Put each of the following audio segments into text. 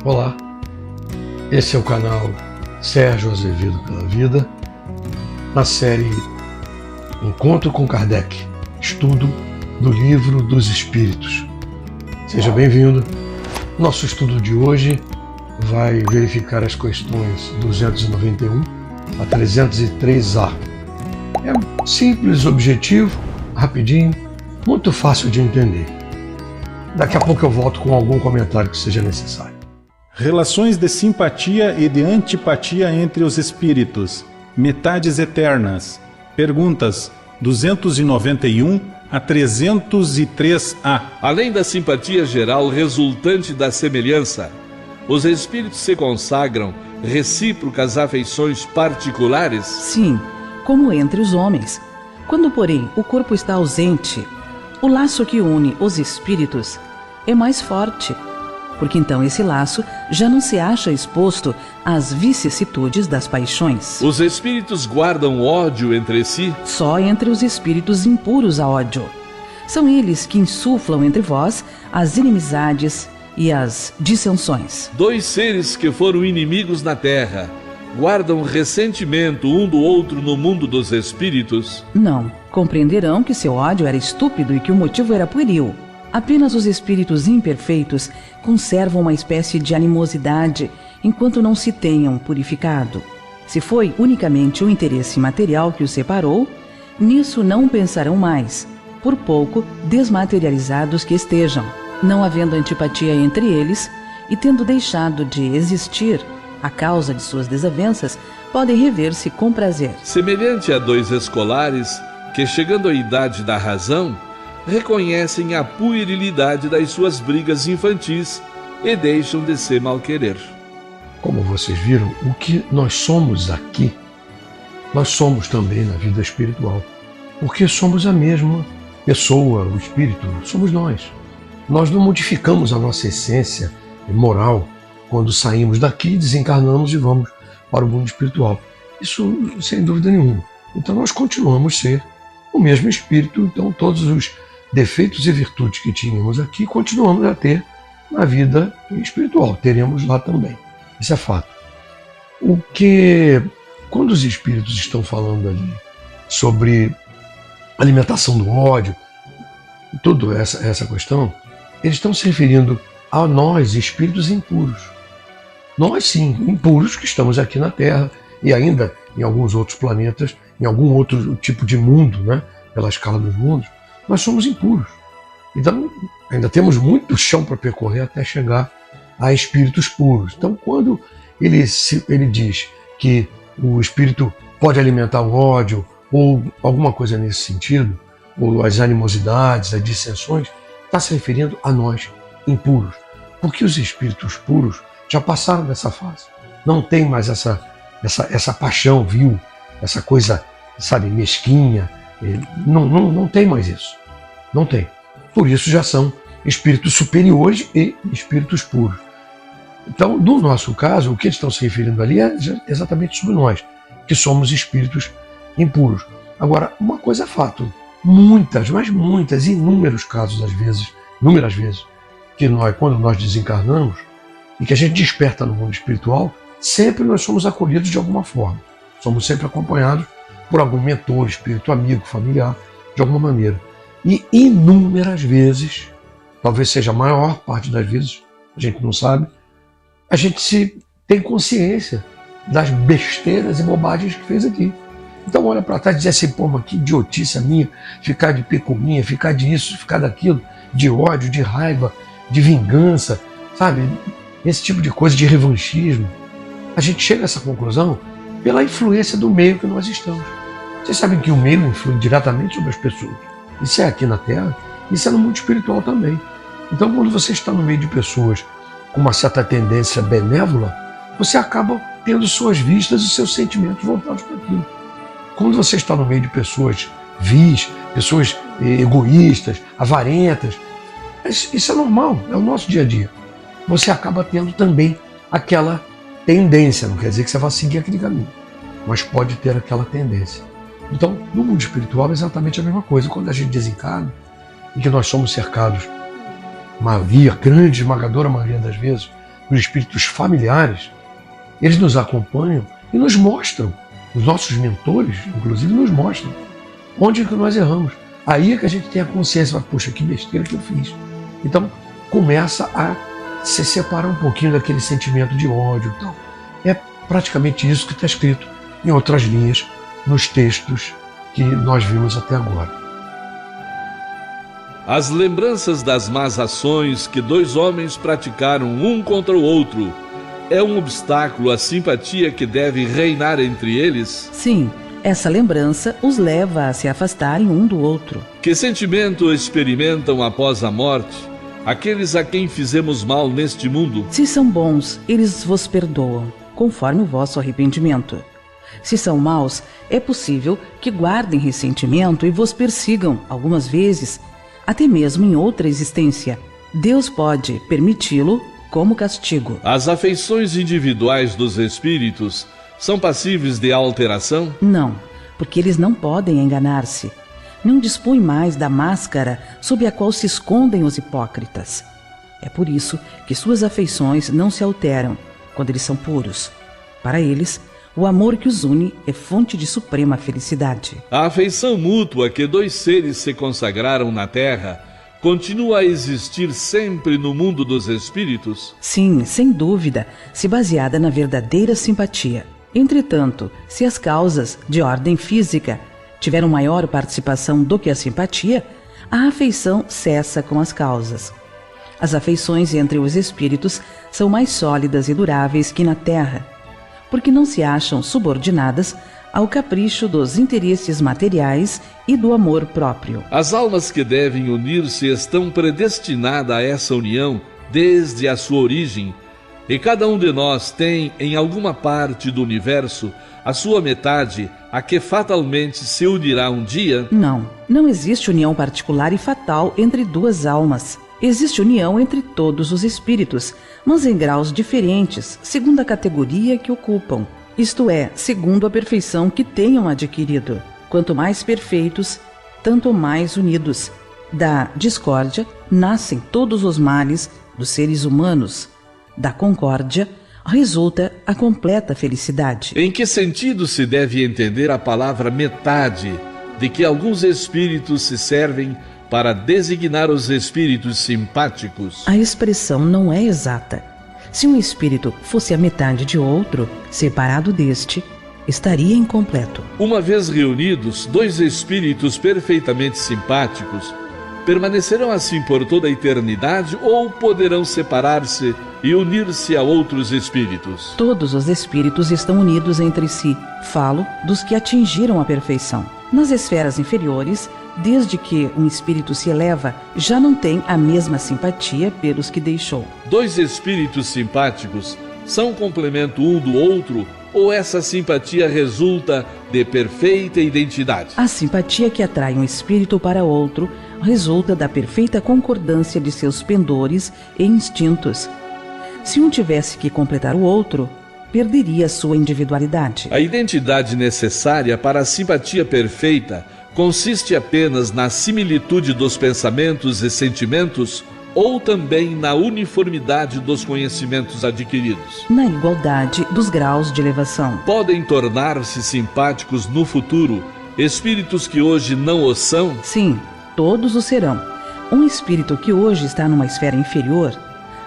Olá, esse é o canal Sérgio Azevedo pela Vida, na série Encontro com Kardec, estudo do Livro dos Espíritos. Seja bem-vindo. Nosso estudo de hoje vai verificar as questões 291 a 303A. É simples, objetivo, rapidinho, muito fácil de entender. Daqui a pouco eu volto com algum comentário que seja necessário. Relações de simpatia e de antipatia entre os espíritos. Metades eternas. Perguntas 291 a 303A. Além da simpatia geral resultante da semelhança, os espíritos se consagram recíprocas afeições particulares? Sim, como entre os homens. Quando, porém, o corpo está ausente, o laço que une os espíritos é mais forte, porque então esse laço já não se acha exposto às vicissitudes das paixões. Os espíritos guardam ódio entre si? Só entre os espíritos impuros há ódio. São eles que insuflam entre vós as inimizades e as dissensões. Dois seres que foram inimigos na Terra guardam ressentimento um do outro no mundo dos espíritos? Não, compreenderão que seu ódio era estúpido e que o motivo era pueril. Apenas os espíritos imperfeitos conservam uma espécie de animosidade enquanto não se tenham purificado. Se foi unicamente o interesse material que os separou, nisso não pensarão mais, por pouco desmaterializados que estejam. Não havendo antipatia entre eles e tendo deixado de existir a causa de suas desavenças, podem rever-se com prazer. Semelhante a dois escolares que, chegando à idade da razão, reconhecem a puerilidade das suas brigas infantis e deixam de se malquerer. Como vocês viram, o que nós somos aqui, nós somos também na vida espiritual. Porque somos a mesma pessoa, o espírito, somos nós. Nós não modificamos a nossa essência moral quando saímos daqui, desencarnamos e vamos para o mundo espiritual. Isso sem dúvida nenhuma. Então nós continuamos a ser o mesmo espírito, então todos os defeitos e virtudes que tínhamos aqui, continuamos a ter na vida espiritual, teremos lá também. Isso é fato. O que, quando os espíritos estão falando ali sobre alimentação do ódio, toda essa questão, eles estão se referindo a nós, espíritos impuros. Nós sim, impuros, que estamos aqui na Terra e ainda em alguns outros planetas, em algum outro tipo de mundo, né, pela escala dos mundos, nós somos impuros. Então, ainda temos muito chão para percorrer até chegar a espíritos puros. Então, quando ele diz que o espírito pode alimentar o ódio, ou alguma coisa nesse sentido, ou as animosidades, as dissensões, está se referindo a nós, impuros. Porque os espíritos puros já passaram dessa fase. Não tem mais essa paixão vil, essa coisa, sabe, mesquinha. Não tem mais isso. Não tem. Por isso já são espíritos superiores e espíritos puros. Então, no nosso caso, o que eles estão se referindo ali é exatamente sobre nós, que somos espíritos impuros. Agora, uma coisa é fato. Muitas, mas muitas, inúmeros casos, inúmeras vezes, que nós, quando nós desencarnamos e que a gente desperta no mundo espiritual, sempre nós somos acolhidos de alguma forma. Somos sempre acompanhados por algum mentor, espírito amigo, familiar, de alguma maneira. E inúmeras vezes, talvez seja a maior parte das vezes, a gente não sabe, a gente tem consciência das besteiras e bobagens que fez aqui. Então olha para trás e diz assim, pô, mas que idiotice a minha, ficar de picuinha, ficar disso, ficar daquilo, de ódio, de raiva, de vingança, sabe? Esse tipo de coisa, de revanchismo. A gente chega a essa conclusão pela influência do meio que nós estamos. Vocês sabem que o meio influi diretamente sobre as pessoas. Isso é aqui na Terra, isso é no mundo espiritual também. Então, quando você está no meio de pessoas com uma certa tendência benévola, você acaba tendo suas vistas e seus sentimentos voltados para aquilo. Quando você está no meio de pessoas vis, pessoas egoístas, avarentas, isso é normal, é o nosso dia a dia. Você acaba tendo também aquela tendência, não quer dizer que você vá seguir aquele caminho, mas pode ter aquela tendência. Então, no mundo espiritual é exatamente a mesma coisa. Quando a gente desencarna, e que nós somos cercados, grande, esmagadora maioria das vezes, os espíritos familiares, eles nos acompanham e nos mostram, os nossos mentores, inclusive, nos mostram onde é que nós erramos. Aí é que a gente tem a consciência, puxa, que besteira que eu fiz. Então, começa a se separar um pouquinho daquele sentimento de ódio. Então, é praticamente isso que está escrito em outras linhas, nos textos que nós vimos até agora. As lembranças das más ações que dois homens praticaram um contra o outro é um obstáculo à simpatia que deve reinar entre eles? Sim, essa lembrança os leva a se afastarem um do outro. Que sentimento experimentam após a morte aqueles a quem fizemos mal neste mundo? Se são bons, eles vos perdoam, conforme o vosso arrependimento. Se são maus, é possível que guardem ressentimento e vos persigam, algumas vezes, até mesmo em outra existência. Deus pode permiti-lo como castigo. As afeições individuais dos espíritos são passíveis de alteração? Não, porque eles não podem enganar-se. Não dispõem mais da máscara sob a qual se escondem os hipócritas. É por isso que suas afeições não se alteram quando eles são puros. Para eles, o amor que os une é fonte de suprema felicidade. A afeição mútua que dois seres se consagraram na Terra continua a existir sempre no mundo dos espíritos? Sim, sem dúvida, se baseada na verdadeira simpatia. Entretanto, se as causas de ordem física tiveram maior participação do que a simpatia, a afeição cessa com as causas. As afeições entre os espíritos são mais sólidas e duráveis que na Terra, porque não se acham subordinadas ao capricho dos interesses materiais e do amor próprio. As almas que devem unir-se estão predestinadas a essa união desde a sua origem, e cada um de nós tem, em alguma parte do universo, a sua metade, a que fatalmente se unirá um dia? Não existe união particular e fatal entre duas almas. Existe união entre todos os espíritos, mas em graus diferentes, segundo a categoria que ocupam. Isto é, segundo a perfeição que tenham adquirido. Quanto mais perfeitos, tanto mais unidos. Da discórdia nascem todos os males dos seres humanos. Da concórdia resulta a completa felicidade. Em que sentido se deve entender a palavra metade, de que alguns espíritos se servem para designar os espíritos simpáticos? A expressão não é exata. Se um espírito fosse a metade de outro, separado deste, estaria incompleto. Uma vez reunidos, dois espíritos perfeitamente simpáticos permanecerão assim por toda a eternidade ou poderão separar-se e unir-se a outros espíritos? Todos os espíritos estão unidos entre si. Falo dos que atingiram a perfeição. Nas esferas inferiores, desde que um espírito se eleva, já não tem a mesma simpatia pelos que deixou. Dois espíritos simpáticos são complemento um do outro ou essa simpatia resulta de perfeita identidade? A simpatia que atrai um espírito para outro resulta da perfeita concordância de seus pendores e instintos. Se um tivesse que completar o outro, perderia sua individualidade. A identidade necessária para a simpatia perfeita consiste apenas na similitude dos pensamentos e sentimentos ou também na uniformidade dos conhecimentos adquiridos? Na igualdade dos graus de elevação. Podem tornar-se simpáticos no futuro espíritos que hoje não o são? Sim, todos o serão. Um espírito que hoje está numa esfera inferior,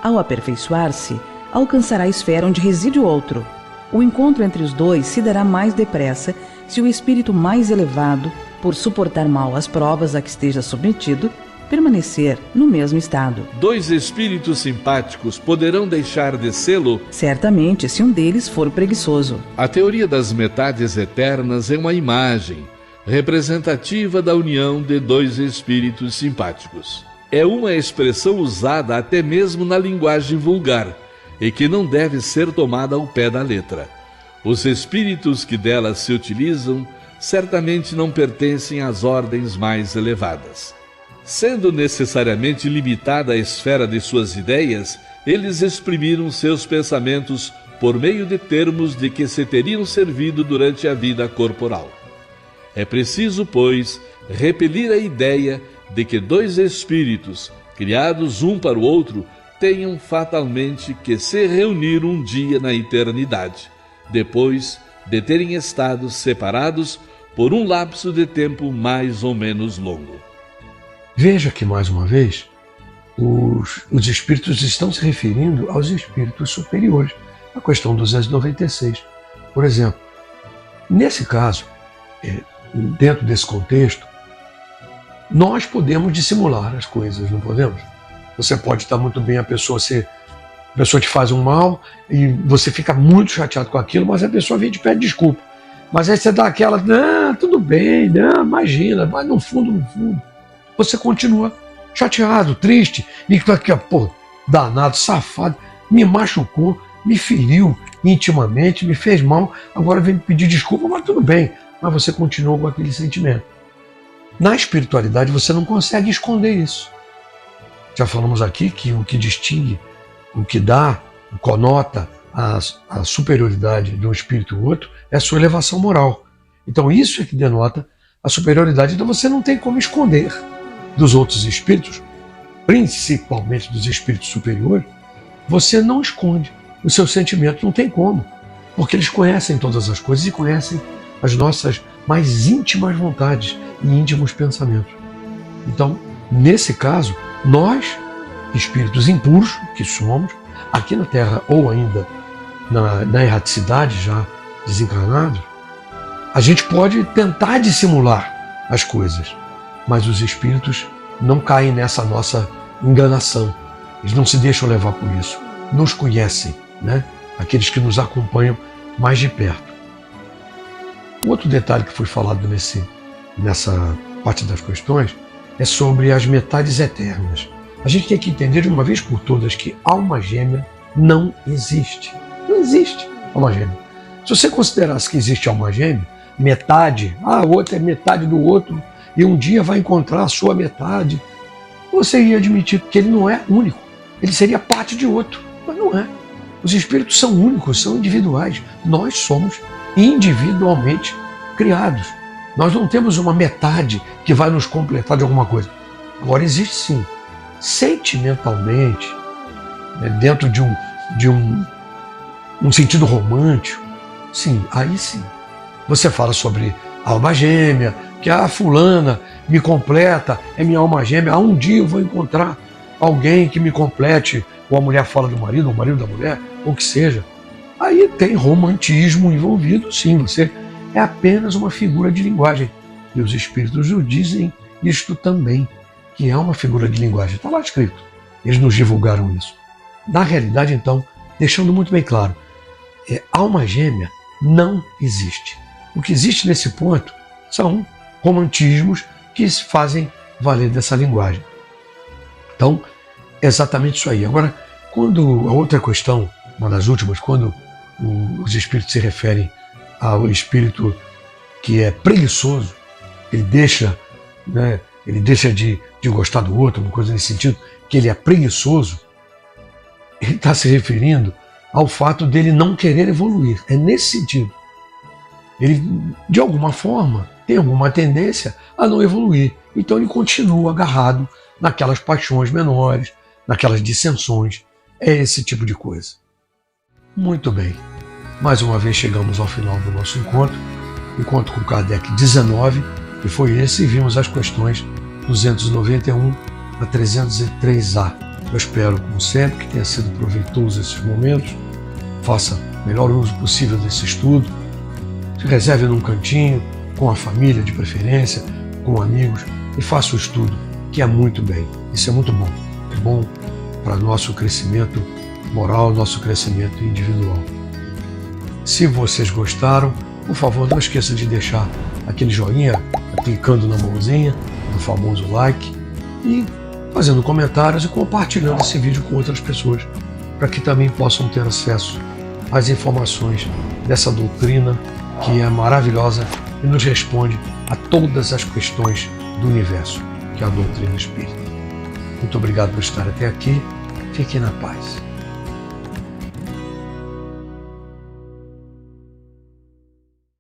ao aperfeiçoar-se, alcançará a esfera onde reside o outro. O encontro entre os dois se dará mais depressa se o espírito mais elevado, por suportar mal as provas a que esteja submetido, permanecer no mesmo estado. Dois espíritos simpáticos poderão deixar de sê-lo? Certamente, se um deles for preguiçoso. A teoria das metades eternas é uma imagem representativa da união de dois espíritos simpáticos. É uma expressão usada até mesmo na linguagem vulgar e que não deve ser tomada ao pé da letra. Os espíritos que dela se utilizam certamente não pertencem às ordens mais elevadas. Sendo necessariamente limitada a esfera de suas ideias, eles exprimiram seus pensamentos por meio de termos de que se teriam servido durante a vida corporal. É preciso, pois, repelir a ideia de que dois espíritos, criados um para o outro, tenham fatalmente que se reunir um dia na eternidade, depois de terem estado separados por um lapso de tempo mais ou menos longo. Veja que, mais uma vez, os espíritos estão se referindo aos espíritos superiores. A questão 296. Por exemplo, nesse caso, dentro desse contexto, nós podemos dissimular as coisas, não podemos? Você pode estar muito bem, a pessoa te faz um mal e você fica muito chateado com aquilo, mas a pessoa vem e te pede desculpa. Mas aí você dá aquela, não, tudo bem, não, imagina, mas no fundo, você continua chateado, triste, e daqui a pouco, danado, safado, me machucou, me feriu intimamente, me fez mal, agora vem me pedir desculpa, mas tudo bem, mas você continua com aquele sentimento. Na espiritualidade você não consegue esconder isso. Já falamos aqui que o que distingue, o que dá, o conota a superioridade de um espírito ou outro é a sua elevação moral. Então isso é que denota a superioridade. Então você não tem como esconder dos outros espíritos, principalmente dos espíritos superiores, você não esconde os seus sentimentos, não tem como, porque eles conhecem todas as coisas e conhecem as nossas mais íntimas vontades e íntimos pensamentos. Então, nesse caso, nós, espíritos impuros que somos, aqui na Terra ou ainda na erraticidade, já desencarnados, a gente pode tentar dissimular as coisas, mas os espíritos não caem nessa nossa enganação. Eles não se deixam levar por isso. Nos conhecem, né? Aqueles que nos acompanham mais de perto. Outro detalhe que foi falado nessa parte das questões é sobre as metades eternas. A gente tem que entender de uma vez por todas que alma gêmea não existe. Não existe alma gêmea. Se você considerasse que existe alma gêmea, metade, o outro é metade do outro, e um dia vai encontrar a sua metade, você ia admitir que ele não é único. Ele seria parte de outro, mas não é. Os espíritos são únicos, são individuais. Nós somos individualmente criados. Nós não temos uma metade que vai nos completar de alguma coisa. Agora existe sim, sentimentalmente, né, dentro de um sentido romântico, sim, aí sim. Você fala sobre alma gêmea, que a fulana me completa, é minha alma gêmea, um dia eu vou encontrar alguém que me complete, ou a mulher fala do marido, ou o marido da mulher, ou o que seja. Aí tem romantismo envolvido, sim, você é apenas uma figura de linguagem. E os espíritos nos dizem isto também, que é uma figura de linguagem. Está lá escrito. Eles nos divulgaram isso. Na realidade, então, deixando muito bem claro, alma gêmea não existe. O que existe nesse ponto são romantismos que se fazem valer dessa linguagem. Então, é exatamente isso aí. Agora, quando a outra questão, uma das últimas, quando os espíritos se referem ao espírito que é preguiçoso, ele deixa de gostar do outro, uma coisa nesse sentido, que ele é preguiçoso, ele está se referindo ao fato dele não querer evoluir. É nesse sentido. Ele, de alguma forma, tem alguma tendência a não evoluir. Então ele continua agarrado naquelas paixões menores, naquelas dissensões. É esse tipo de coisa. Muito bem. Mais uma vez chegamos ao final do nosso encontro com Kardec 19, e foi esse, e vimos as questões 291 a 303A. Eu espero, como sempre, que tenha sido proveitoso esses momentos. Faça o melhor uso possível desse estudo. Se reserve num cantinho, com a família de preferência, com amigos, e faça o estudo, que é muito bem. Isso é muito bom. É bom para nosso crescimento moral, nosso crescimento individual. Se vocês gostaram, por favor, não esqueça de deixar aquele joinha, clicando na mãozinha, no famoso like, e fazendo comentários e compartilhando esse vídeo com outras pessoas, para que também possam ter acesso às informações dessa doutrina que é maravilhosa e nos responde a todas as questões do universo, que é a doutrina espírita. Muito obrigado por estar até aqui. Fiquem na paz.